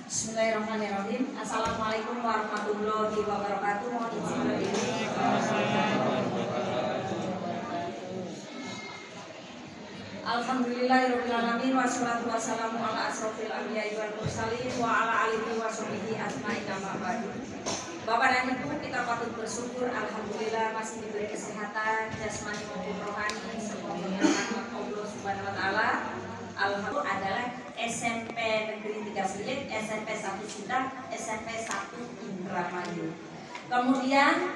Bismillahirrahmanirrahim. Assalamualaikum warahmatullahi wabarakatuh. Mohon izin berdiri. Alhamdulillahirrahmanirrahim. Wassalatu wassalamu ala asrofil anbiya'i wal mursalin wa ala alihi wa sahbihi ajma'in amma ba'du. Bapak dan Ibu, kita patut bersyukur alhamdulillah masih diberi kesehatan jasmani maupun rohani semoga rahmat Allah Subhanahu wa taala. Alhamdulillah adalah SMP Negeri 3 Silit, SMP 1 Sintang, SMP 1 Indramayu. Kemudian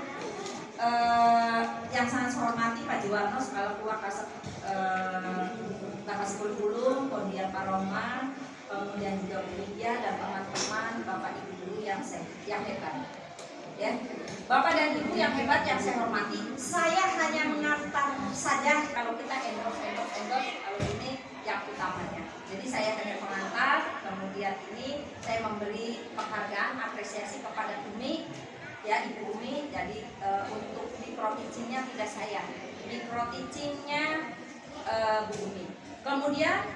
yang sangat saya hormati Pak Jiwarno Kepala Kasat Bakas Kulkulum, kemudian Pak Roman, kemudian juga Bu Lydia dan teman-teman Bapak Ibu guru yang hebat. Ya, Bapak dan Ibu yang hebat yang saya hormati, saya hanya mengantar saja kalau kita endorse kalau ini yang utamanya. Jadi saya hanya mengantar, kemudian ini saya memberi penghargaan apresiasi kepada Umi, ya Ibu Umi. Jadi untuk mikro teachingnya tidak saya, mikro teachingnya Bu Umi. Kemudian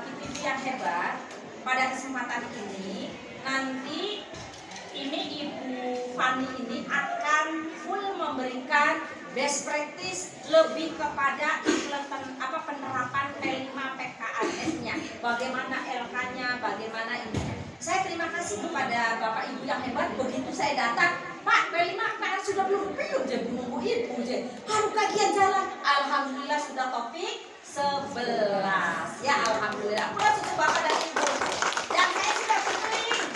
ibu yang hebat pada kesempatan ini nanti ini Ibu Fani ini akan full memberikan best practice lebih kepada penerapan P5 PKAS-nya, bagaimana LK-nya, bagaimana ininya. Saya terima kasih kepada Bapak Ibu yang hebat. Begitu saya datang, Pak P5 PKAS sudah belum jadi nunggu Ibu je. Haru kagian jalan. Alhamdulillah sudah topik 11. Ya alhamdulillah. Aplaus untuk Bapak dan Ibu. Dan saya sudah berkeliling.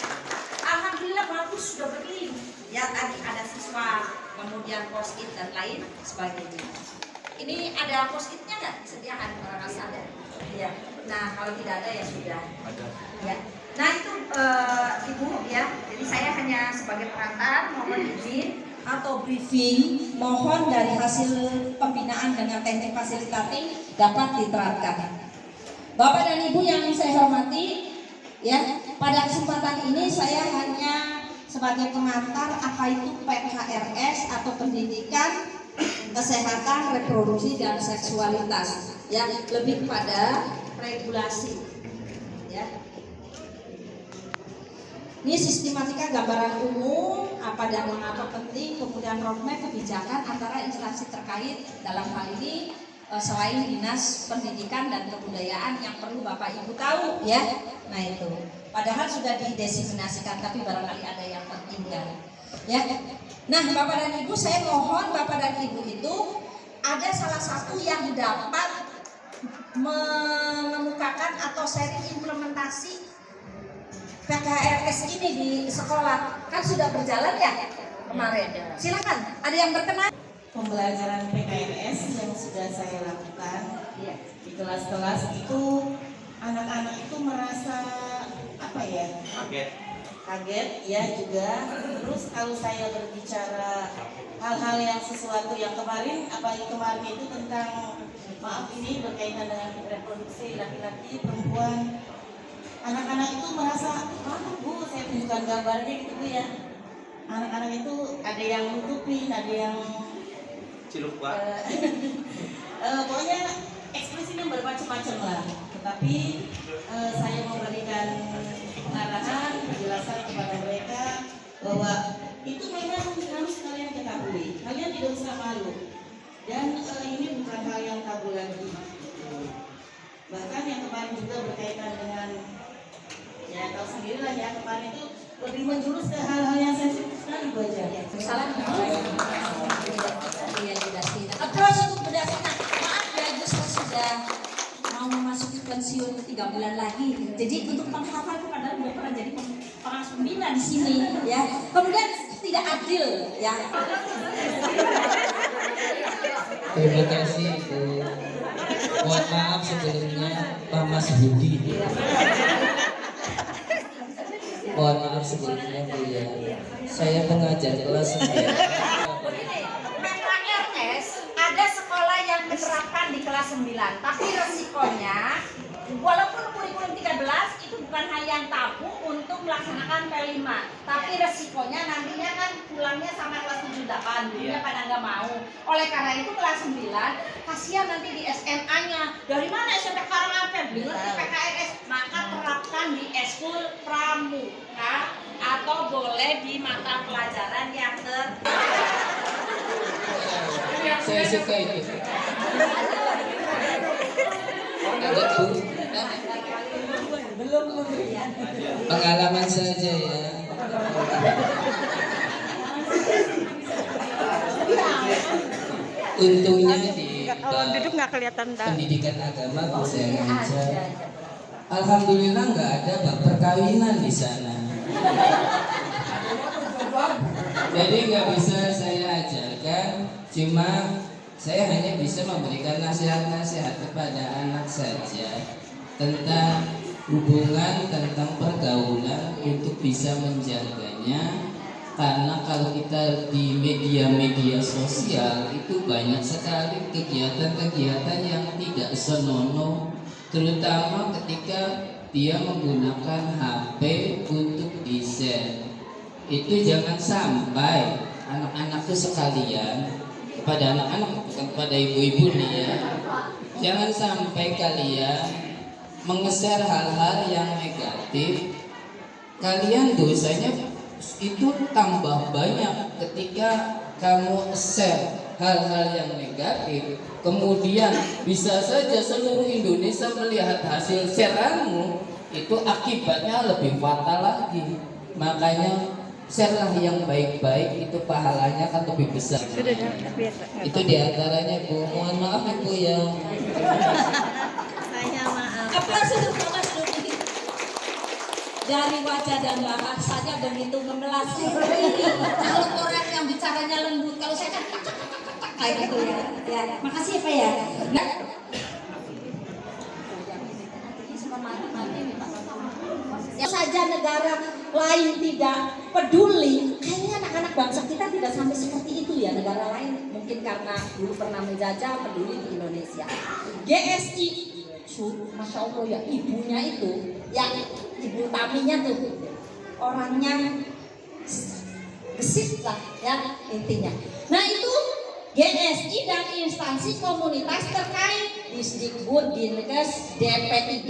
Alhamdulillah bagus sudah berkeliling. Ya tadi ada siswa, kemudian post-it dan lain sebagainya. Ini ada post-itnya nggak? Sediakan barangkali ada. Ya. Nah kalau tidak ada ya sudah. Ada. Ya. Nah itu Ibu ya. Jadi saya hanya sebagai perantar mohon izin atau briefing mohon dari hasil pembinaan dengan teknik fasilitatif dapat diterapkan. Bapak dan Ibu yang saya hormati, ya pada kesempatan ini saya hanya sebagai pengantar apa itu PKRS atau pendidikan kesehatan reproduksi dan seksualitas, ya lebih kepada regulasi, ya. Ini sistematika gambaran umum apa dan mengapa penting, kemudian roadmap kebijakan antara instansi terkait dalam hal ini selain Dinas Pendidikan dan Kebudayaan yang perlu Bapak Ibu tahu, ya. Nah itu, padahal sudah didesimasikan tapi barangkali ada yang tertinggal, ya. Nah Bapak dan Ibu, saya mohon Bapak dan Ibu itu ada salah satu yang dapat mengemukakan atau sharing implementasi PKRS ini di sekolah. Kan sudah berjalan ya kemarin. Silakan, ada yang berkenan. Pembelajaran PKRS yang sudah saya lakukan di kelas-kelas itu anak-anak itu merasa apa ya? Kaget ya juga. Terus kalau saya berbicara hal-hal yang sesuatu yang kemarin, apalagi kemarin itu tentang maaf ini berkaitan dengan reproduksi laki-laki perempuan, anak-anak itu merasa Bu saya tunjukkan gambarnya gitu Bu ya. Anak-anak itu ada yang nutupin, ada yang ciluk Pak. Pokoknya ekspresinya bermacam-macam lah. Tetapi saya memberikan pengarahan, penjelasan kepada mereka bahwa itu memang harus kalian ketahui. Kalian tidak usah malu. Dan ini bukan hal yang tabu lagi. Bahkan yang kemarin juga berkaitan dengan ya tahu sendirilah ya, kemarin itu lebih menjurus ke hal-hal yang sensitif sekali Bu aja. Salam. Aplaus untuk berdasarkan. Maaf ya, saya sudah mau memasuki pensiun 3 bulan lagi. Jadi untuk penghafal itu padahal udah pernah jadi pengawas pembina di sini, ya. Kemudian tidak adil, ya. Terima kasih Bu. Mohon maaf sebelumnya Pak Mas Budi. Mohon maaf sebelumnya Bu ya. Saya pengajar kelas 9. Menerapkan di kelas 9, tapi resikonya walaupun kurikulum 13 itu bukan hal yang tabu untuk melaksanakan P5, tapi resikonya nantinya kan pulangnya sama kelas 7-8 dulunya pada nggak mau. Oleh karena itu kelas 9 kasihan nanti di SMA-nya dari mana SMP Karangapel belum PKRS, maka terapkan di eskul pramuka. di mata pelajaran yang Saya suka itu. Lanjut Bu. Belum memberikan. Pengalaman saja ya. Untungnya di Kalau duduk nggak kelihatan dah. pendidikan agama kalau saya ngajar, alhamdulillah nggak ada bab perkawinan di sana. Jadi nggak bisa saya ajarkan, cuma saya hanya bisa memberikan nasihat-nasihat kepada anak saja tentang hubungan, tentang pergaulan untuk bisa menjaganya. Karena kalau kita di media-media sosial itu banyak sekali kegiatan-kegiatan yang tidak senonoh, terutama ketika dia menggunakan HP untuk di-share. Itu jangan sampai anak-anakku sekalian, kepada anak-anak bukan kepada ibu-ibu nih ya, jangan sampai kalian menge-share hal-hal yang negatif. Kalian dosanya itu tambah banyak ketika kamu share hal-hal yang negatif, kemudian bisa saja seluruh Indonesia melihat hasil shareanmu, itu akibatnya lebih fatal lagi. Makanya share-lah yang baik-baik, itu pahalanya kan lebih besar. Itu diantaranya Bu. Mohon maaf Ibu ya. Saya maaf. Aplaus untuk Bapak Sudi. Dari wajah dan bahasanya begitu memelas. Kalau orang yang bicaranya lembut, kalau saya kan kayak gitu ya. Ya, makasih ya Pak ya. Nah, ya saja negara lain tidak peduli, kayaknya anak-anak bangsa kita tidak sampai seperti itu ya. Negara lain mungkin karena dulu pernah menjajah, peduli di Indonesia. GSI, Masya Allah ya, ibunya itu, yang ibu taminya tuh orangnya gesit lah ya intinya. Nah itu GSI dan instansi komunitas terkait Disdikbud, Dinkes, DP3,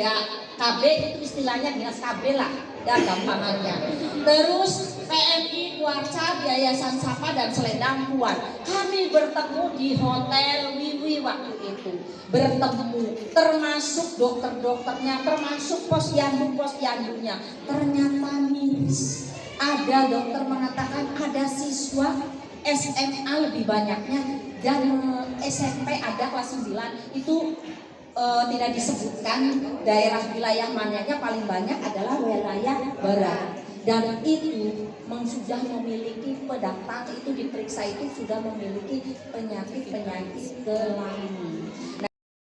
KB itu istilahnya dinas KB lah ya gampangannya. Terus PMI, Kuarca, Yayasan Sapa dan Selendang Puan. Kami bertemu di Hotel Wiwi waktu itu. Bertemu termasuk dokter-dokternya, termasuk posyandu-posyandunya. Ternyata miris. Ada dokter mengatakan ada siswa SMA lebih banyaknya dan SMP ada kelas 9 itu tidak disebutkan daerah wilayah mananya, paling banyak adalah wilayah barat, dan itu sudah memiliki pendatang itu diperiksa itu sudah memiliki penyakit kelamin.